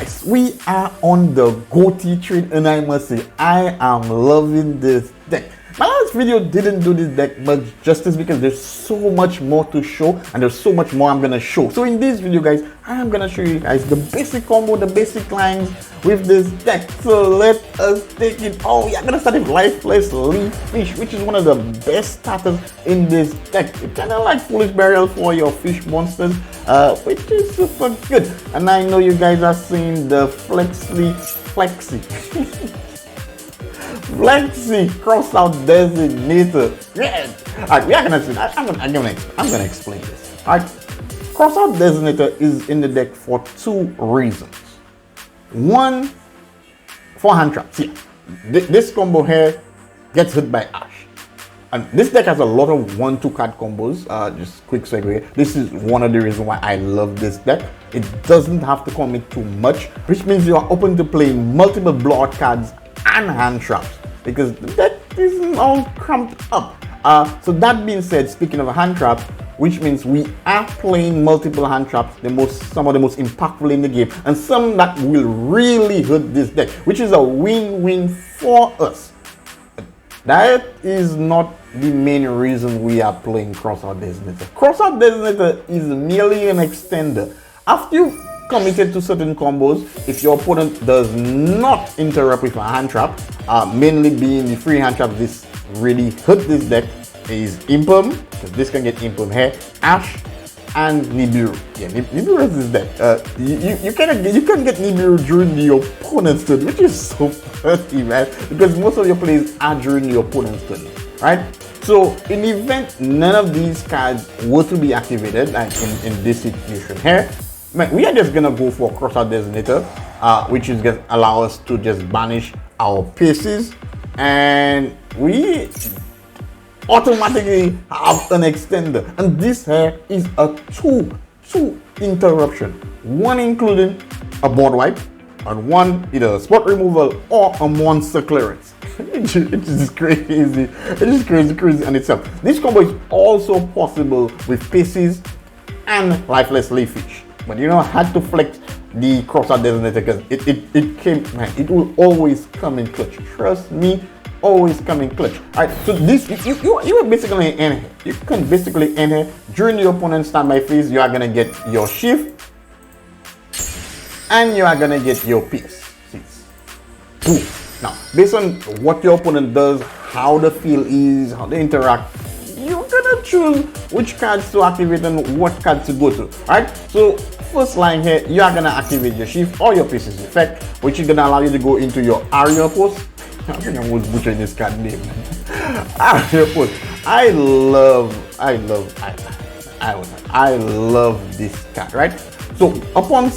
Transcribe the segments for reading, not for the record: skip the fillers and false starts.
guys, we are on the Ghoti trade, and I must say I am loving this deck. My last video didn't do this deck much justice because there's so much more to show, and there's so much more I'm gonna show. So in this video, guys, I am gonna show you guys the basic combo, the basic lines with this deck. So let us take it. Oh, yeah, I'm gonna start with Lifeless Leaf Fish, which is one of the best starters in this deck. It's kind of like Foolish Burial for your fish monsters, which is super good. And I know you guys are seeing the Flexi cross out designator. Yeah. Alright, we are gonna see. I'm gonna explain this. Alright, cross out designator is in the deck for two reasons. One, for hand traps. Yeah, this combo here gets hit by Ash, and this deck has a lot of 1-2 card combos. Just quick segue. This is one of the reasons why I love this deck. It doesn't have to commit too much, which means you are open to playing multiple blowout cards and hand traps because the deck isn't all cramped up. So that being said, speaking of a hand trap, which means we are playing multiple hand traps, some of the most impactful in the game, and some that will really hurt this deck, which is a win-win for us. That is not the main reason we are playing Crossout Designator. Crossout Designator is merely an extender. After you've committed to certain combos, if your opponent does not interrupt with a hand trap, mainly being the free hand trap, this really hurt this deck, is Imperm, because this can get Imperm here, Ash, and Nibiru. Yeah, Nibiru is this deck. You can get Nibiru during the opponent's turn, which is so funny, man, because most of your plays are during the opponent's turn, right? So in the event none of these cards were to be activated, like in this situation here, man, we are just gonna go for Crossout Designator, which is gonna allow us to just banish our pieces, and we automatically have an extender. And this here is a two interruption, one including a board wipe and one either a spot removal or a monster clearance. It is crazy. It is crazy in itself. This combo is also possible with pieces and Lifeless Leaf Fish. But you know, I had to flex the Crossout Designator because it came, man, it will always come in clutch. Trust me, always come in clutch. Alright, so this, you are basically in here. You can basically in here. During the opponent's standby phase, you are gonna get your shift and you are gonna get your piece. Boom. Now, based on what your opponent does, how the feel is, how they interact, you're gonna choose which cards to activate and what cards to go to. Alright, so first line here, you are gonna activate your shift or your pieces effect, which is gonna allow you to go into your area post. I think I was butchering this card name, man. Area post. I love this card, right? So upon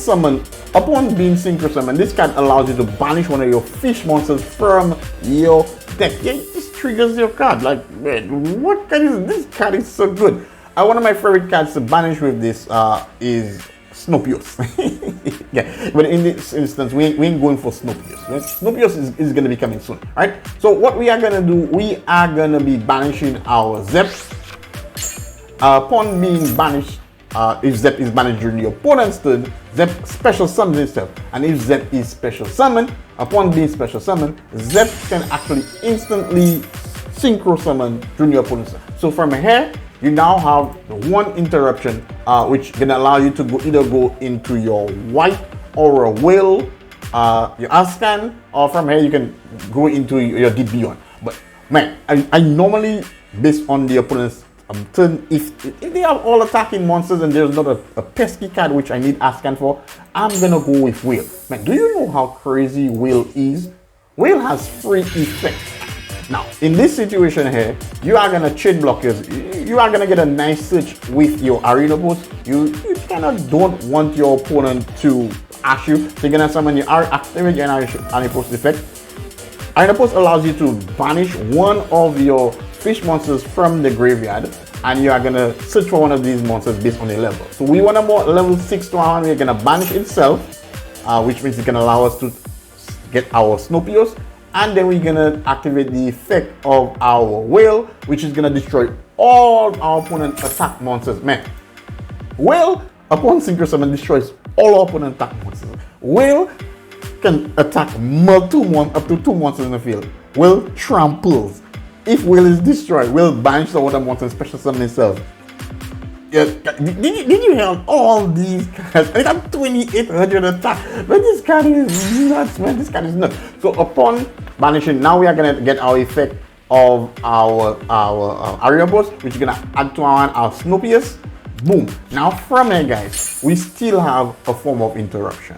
being synchro summon, this card allows you to banish one of your fish monsters from your deck. Yeah, it just triggers your card. Like, man, what card is this? Card is so good. One of my favorite cards to banish with this is Snopios. Yeah, but in this instance, we ain't going for Snopios. Right? Snopios is going to be coming soon, right? So what we are going to do, we are going to be banishing our Zep. Upon being banished, if Zep is banished during the opponent's turn, Zep special summons itself. And if Zep is special summoned, upon being special summoned, Zep can actually instantly synchro summon during your opponent's turn. So from here, you now have the one interruption, which can allow you to either go into your white or a whale, your Askaan, or from here you can go into your Deep Beyond. But man, I normally, based on the opponent's turn, if they have all attacking monsters and there's not a pesky card which I need Askaan for, I'm gonna go with Whale. Man, do you know how crazy Whale is? Whale has free effects. Now, in this situation here, you are gonna trade blockers. You are gonna get a nice search with your arena post. You kind of don't want your opponent to ash you, so you're gonna summon your activate your arena post effect. Arena post allows you to banish one of your fish monsters from the graveyard, and you are gonna search for one of these monsters based on the level. So we want a more level 6 to 1. We're gonna banish itself, which means it can allow us to get our Snopios. And then we're gonna activate the effect of our whale, which is gonna destroy all our opponent attack monsters. Man, whale upon synchro summon destroys all our opponent attack monsters. Will can attack up to 2 monsters in the field. Will tramples. If Will is destroyed, Will banish the water monster and special summon itself. Yeah, did you hear all these cards? I got 2800 attack. But this card is nuts, man. This card is nuts. So upon banishing, now we are gonna get our effect of our area boss, which is gonna add to our Snopius. Boom. Now from here, guys, we still have a form of interruption.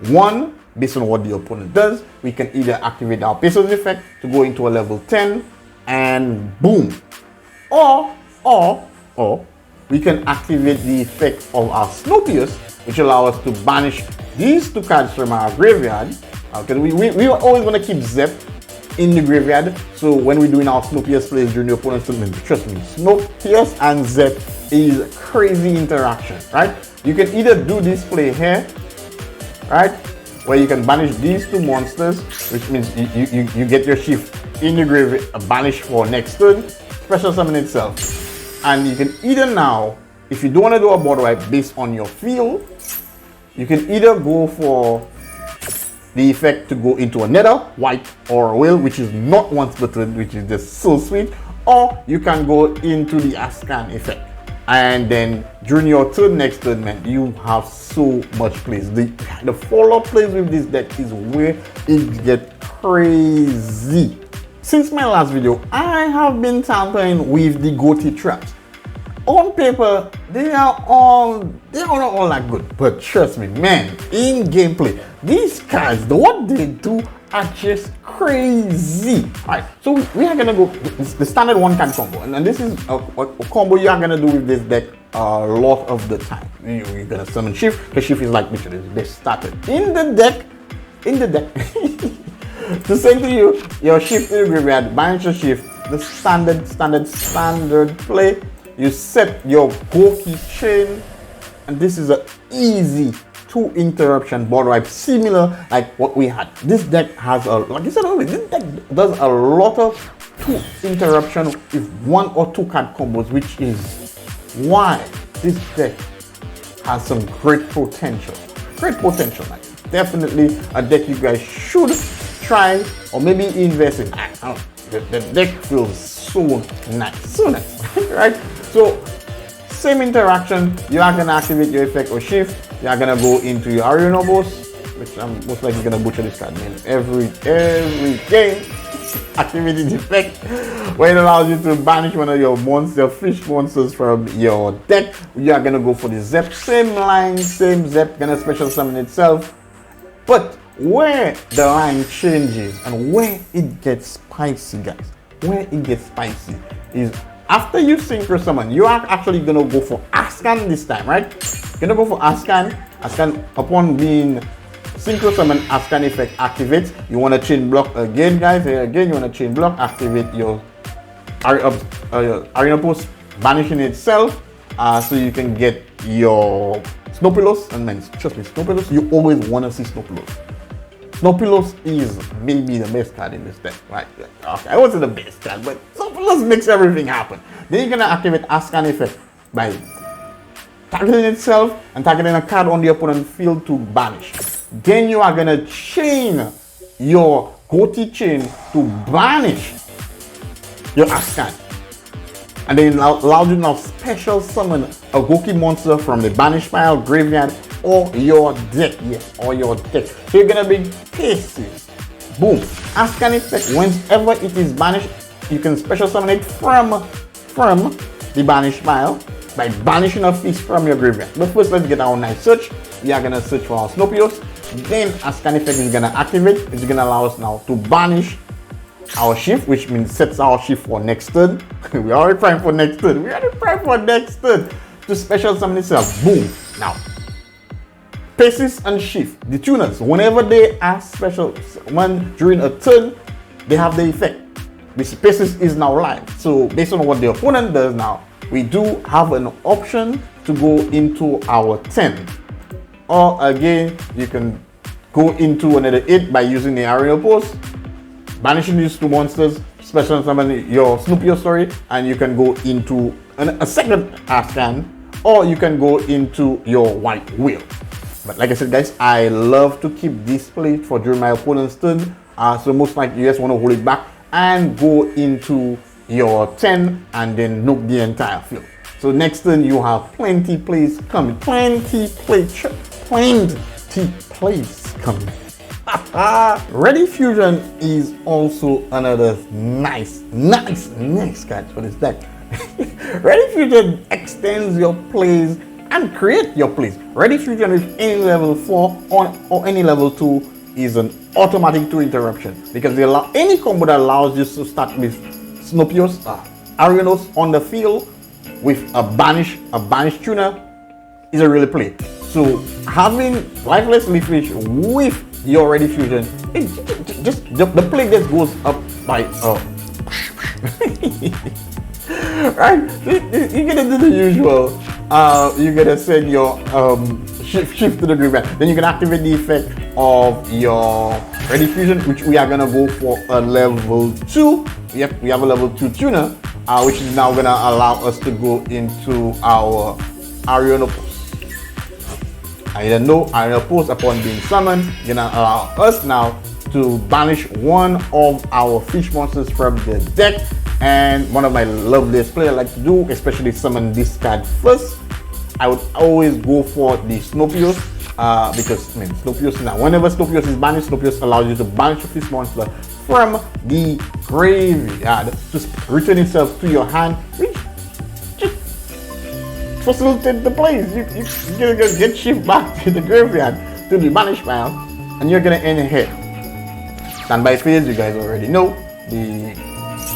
One, based on what the opponent does, we can either activate our Pesos effect to go into a level 10 and boom. Or we can activate the effect of our Snopius, which allows us to banish these 2 cards from our graveyard. Because we always want to keep Zep in the graveyard. So when we're doing our Snopius plays during the opponent's turn, trust me, Snopius and Zep is crazy interaction, right? You can either do this play here, right, where you can banish these 2 monsters, which means you get your shift in the graveyard, banish for next turn, special summon itself. And you can either now, if you don't want to do a board wipe based on your field, you can either go for the effect to go into another white or Will, which is not once per turn, which is just so sweet, or you can go into the Askaan effect. And then during your turn, next turn, man, you have so much plays. The follow-up plays with this deck is where it gets crazy. Since my last video, I have been tampering with the Ghoti traps. On paper, they are not all that good, but trust me, man, in gameplay, these cards, what they do are just crazy. Alright, so we are gonna go the standard 1-card combo, and this is a combo you are gonna do with this deck a lot of the time. You're gonna summon Shift, because Shift is like literally they started in the deck. To send to you your Shift in the graveyard, banish your Shift, the standard play. You set your Ghoti chain, and this is an easy 2 interruption board wipe, similar like what we had. This deck has like I said earlier, this deck does a lot of 2 interruption with 1 or 2 card combos, which is why this deck has some great potential. Like definitely a deck you guys should try or maybe invest in. The deck feels so nice, right? So same interaction, you are gonna activate your effect or shift. You are gonna go into your arena boss, which I'm most likely gonna butcher this card, man. Every game, activate the effect where it allows you to banish one of your fish monsters from your deck. You are gonna go for the Zep, same line, same Zep, gonna special summon itself. But where the line changes and where it gets spicy, guys, is after you synchro summon, you are actually gonna go for Askaan this time, right? You're gonna go for Askaan. Askaan, upon being synchro summon, Askaan effect activates. You wanna chain block again, guys. Here again, you wanna chain block, activate your arena post, banishing itself, so you can get your Snopilos. And man, trust me, Snopilos, you always wanna see Snopilos. Snopilos is maybe the best card in this deck, right? Okay, I wasn't the best card, but Snopilos makes everything happen. Then you're gonna activate Askaan effect by targeting itself and targeting a card on the opponent's field to banish. Then you are gonna chain your Ghoti chain to banish your Askaan. And then it allows you to now special summon a Ghoti monster from the banish pile, graveyard, or your deck. Or your deck. So you're gonna bring Pieces. Boom. Askaan effect, whenever it is banished, you can special summon it from the banish pile by banishing a fish from your graveyard. But first, let's get our nice search. We are gonna search for our Snopios. Then Askaan effect is gonna activate. It's gonna allow us now to banish our shift, which means sets our shift for next turn. We already primed for next turn. To special summon itself. Boom. Now, Pieces and shift, the tuners, whenever they are special one during a turn, they have the effect. This Pieces is now live. So based on what the opponent does now, we do have an option to go into our 10. Or again, you can go into another 8 by using the aerial post, banishing these 2 monsters, special summon your Snoopio story, and you can go into a second Askaan, or you can go into your white wheel. But like I said, guys, I love to keep this play for during my opponent's turn. So most likely you just want to hold it back and go into your 10 and then nuke the entire field. So next turn you have plenty plays coming. Plenty plays coming. Ready Fusion is also another nice card for this deck. Ready Fusion extends your plays and create your plays. Ready Fusion with any level 4 or any level 2 is an automatic 2 interruption, because they allow any combo that allows you to start with Snopios, Arianos on the field with a banished tuner is a really play. So having Lifeless Leafage with your Ready Fusion, just the play just goes up by right? You're gonna do the usual. You're gonna send your shift to the graveyard. Then you can activate the effect of your Ready Fusion, which we are gonna go for a level 2. Yep, we have a level 2 tuner, which is now gonna allow us to go into our Ariana Post. Ariana Post, upon being summoned, gonna allow us now to banish one of our fish monsters from the deck. And one of my loveliest players I like to do, especially summon this card first, I would always go for the Snopios, because Snopios now, whenever Snopios is banished, Snopios allows you to banish a fish monster from the graveyard to return itself to your hand, which just facilitate the plays. You're gonna get shift back to the graveyard to the banish pile, and you're gonna end here. Standby phase, you guys already know. The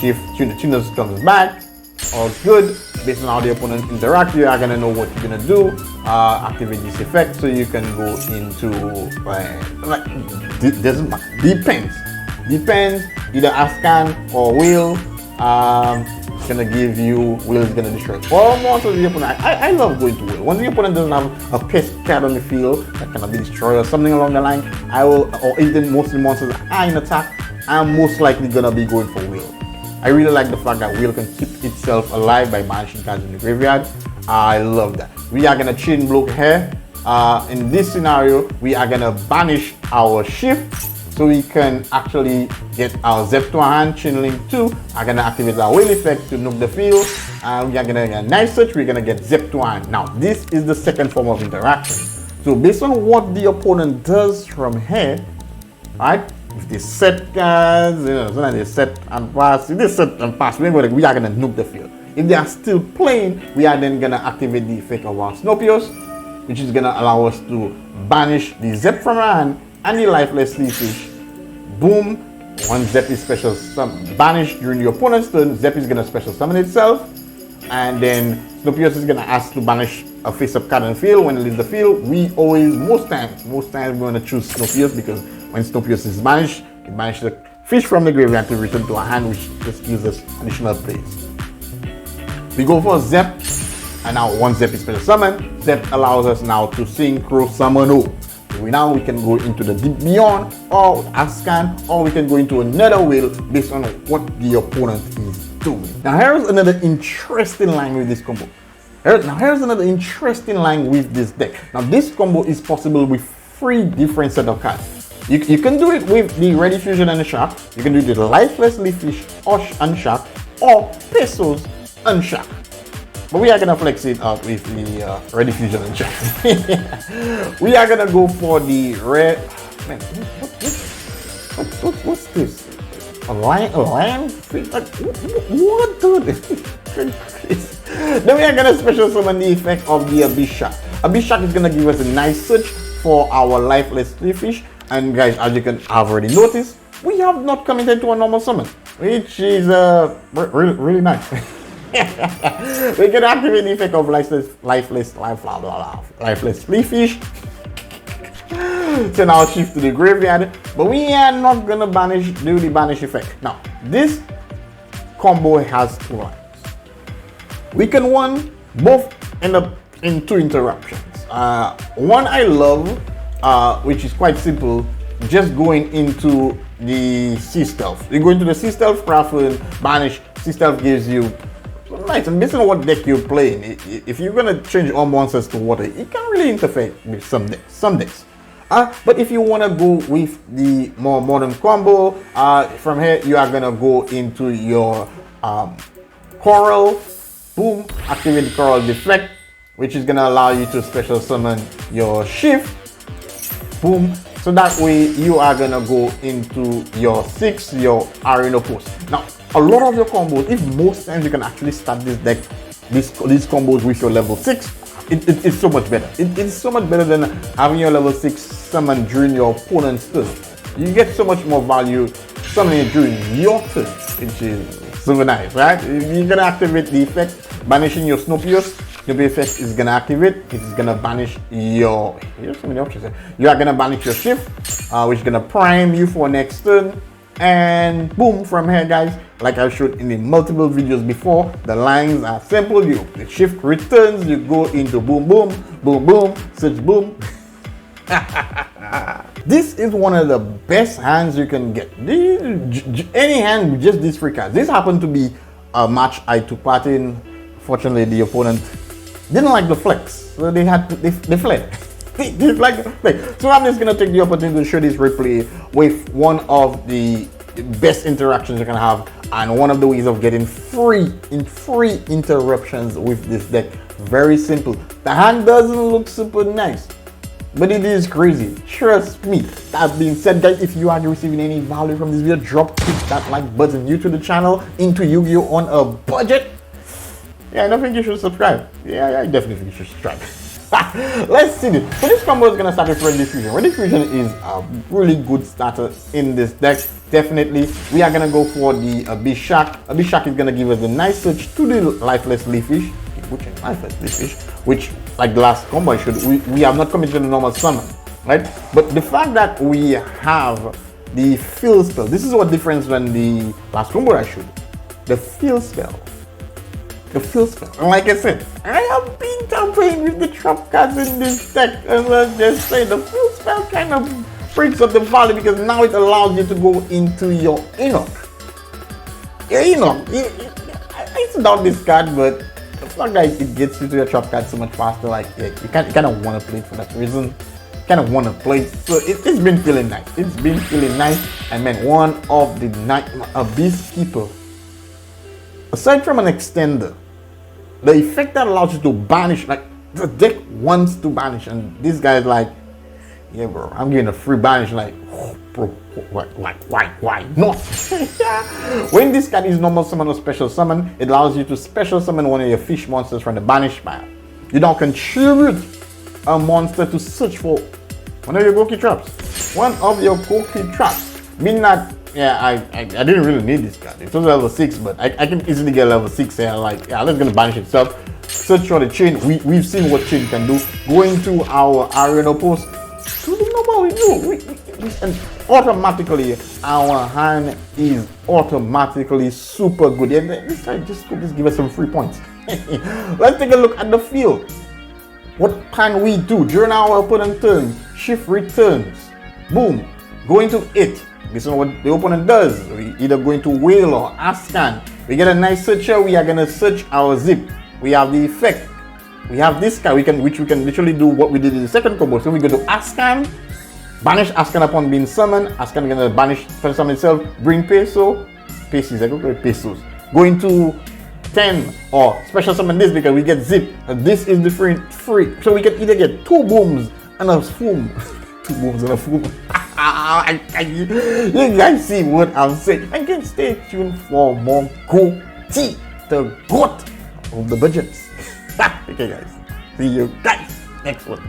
shift tuners comes back, all good. Based on how the opponent interacts, you are gonna know what you're gonna do. Activate this effect so you can go into doesn't matter. Depends. Either Askaan or Will. Gonna give you Will is gonna destroy all monsters of the opponent. I love going to Will. When the opponent doesn't have a pest card on the field that cannot be destroyed or something along the line, I will, or even most of the monsters are in attack, I'm most likely gonna be going for Will. I really like the fact that Will can keep itself alive by banishing cards in the graveyard. I love that. We are gonna chain block here. In this scenario, we are gonna banish our shift so we can actually get our Zep to our hand, chain link 2. I'm gonna activate our whale effect to nuke the field. We are gonna get Night Search, we're gonna get Zep to our hand. Now, this is the second form of interaction. So based on what the opponent does from here, right? If they set cards, so that they set and pass. If they set and pass, we are gonna nuke the field. If they are still playing, we are then gonna activate the effect of our Snopios, which is gonna allow us to banish the Zep from our hand and the Lifeless Leafage. Boom! One Zep is special banished during the opponent's turn. Zep is gonna special summon itself, and then Snopios is gonna ask to banish a face-up card on the field. When it leaves the field, we always, most times we're gonna choose Snopios, because when Snopios is banished, it banishes the fish from the graveyard to return to our hand, which just gives us additional plays. We go for Zep, and now one Zep is special summon. Zep allows us now to synchro summon O. Now we can go into the Deep Beyond or Askaan, or we can go into another whale based on what the opponent is doing. Now here's another interesting line with this combo. Here's another interesting line with this deck. Now this combo is possible with 3 different set of cards. You can do it with the Ready Fusion and the Shark. You can do it with the Lifeless Leafage or Unshark, or Pesos Unshark. But we are gonna flex it out with the Ready Fusion and Shark. We are gonna go for the red. Man, what's this? A lion? What, dude? Then we are gonna special summon the effect of the Abyss Shark. Abyss Shark is gonna give us a nice search for our Lifeless Leafage. And guys, as you can have already noticed, we have not committed to a normal summon, which is really nice. We can activate the effect of lifeless Leafage. So now shift to the graveyard, but we are not gonna do the banish effect. Now, this combo has 2 lines. We can both end up in 2 interruptions. One I love, which is quite simple, just going into the Sea Stealth. You go into the Sea Stealth, craft and banish. Sea Stealth gives you nice. And based on what deck you're playing, if you're gonna change all monsters to water, it can really interfere with some decks. But if you want to go with the more modern combo, from here you are gonna go into your coral. Boom, activate the coral deflect, which is gonna allow you to special summon your shift. Boom. So that way you are gonna go into your 6, your arena post. Now, a lot of your combos, if most times you can actually start this deck, these combos with your level 6, it's so much better. It's so much better than having your level 6 summon during your opponent's turn. You get so much more value summoning it during your turn, which is super nice, right? You're gonna activate the effect, banishing your Snopios. Snoopy effect is gonna activate. It's gonna banish your. Here's so many options. You are gonna banish your shift, which is gonna prime you for next turn. And boom, from here, guys, like I showed in the multiple videos before, the lines are simple. The shift returns, you go into boom, boom, boom, boom, search boom. This is one of the best hands you can get. Any hand with just these 3 cards. This happened to be a match I took part in. Fortunately, the opponent didn't like the flex, so they fled. They like the flex. So I'm just gonna take the opportunity to show this replay with one of the best interactions you can have, and one of the ways of getting free interruptions with this deck. Very simple. The hand doesn't look super nice, but it is crazy. Trust me. That being said, guys, if you are receiving any value from this video, hit that like button. New to the channel, into Yu-Gi-Oh on a budget. Yeah, I don't think you should subscribe. Yeah, I definitely think you should subscribe. Let's see this. So this combo is gonna start with Ready Fusion. Ready Fusion is a really good starter in this deck. Definitely, we are gonna go for the Abyss Shark. Abyss Shark is gonna give us a nice switch to the Lifeless Leafish, which like the last combo I showed, we have not committed a normal summon, right? But the fact that we have the fill spell, this is what difference when the last combo I showed. The fill spell. And like I said, I have been tampering with the trap cards in this deck, and let's just say the fill spell kind of brings up the value because now it allows you to go into your Enoch. Your Enoch. I used to doubt this card, but the fact that it gets you to your trap card so much faster, like you kind of want to play it for that reason. Kind of want to play it. So it's been feeling nice. And man, one of the Abyss Keeper. Aside from an extender, the effect that allows you to banish, like the deck wants to banish, and this guy's like, yeah, bro, I'm getting a free banish. Like, oh, bro, why not? When this card is normal summon or special summon, it allows you to special summon one of your fish monsters from the banish pile. You now contribute a monster to search for one of your Goki traps. Meaning that, yeah, I didn't really need this card. It was level 6, but I can easily get level 6 here. Like, yeah, let's gonna banish itself. Search for the chain. We've seen what chain can do. Going to our arena post. To the normal review. And automatically, our hand is automatically super good. And this side just give us some free points. Let's take a look at the field. What can we do during our opponent turn? Shift returns. Boom. Go into it. This is what the opponent does. We either go into Whale or Askaan. We get a nice search here. We are gonna search our zip. We have the effect. We have this card which we can literally do what we did in the second combo. So we go to Askaan, banish Askaan upon being summoned. Askaan gonna banish first summon itself, bring pesos. Go into 10 or special summon this because we get zip. And this is the free. So we can either get 2 booms and a foom. 2 booms and a foom. You guys see what I'm saying. And can stay tuned for more Ghoti, the GOAT of the budgets. Okay guys, see you guys next one.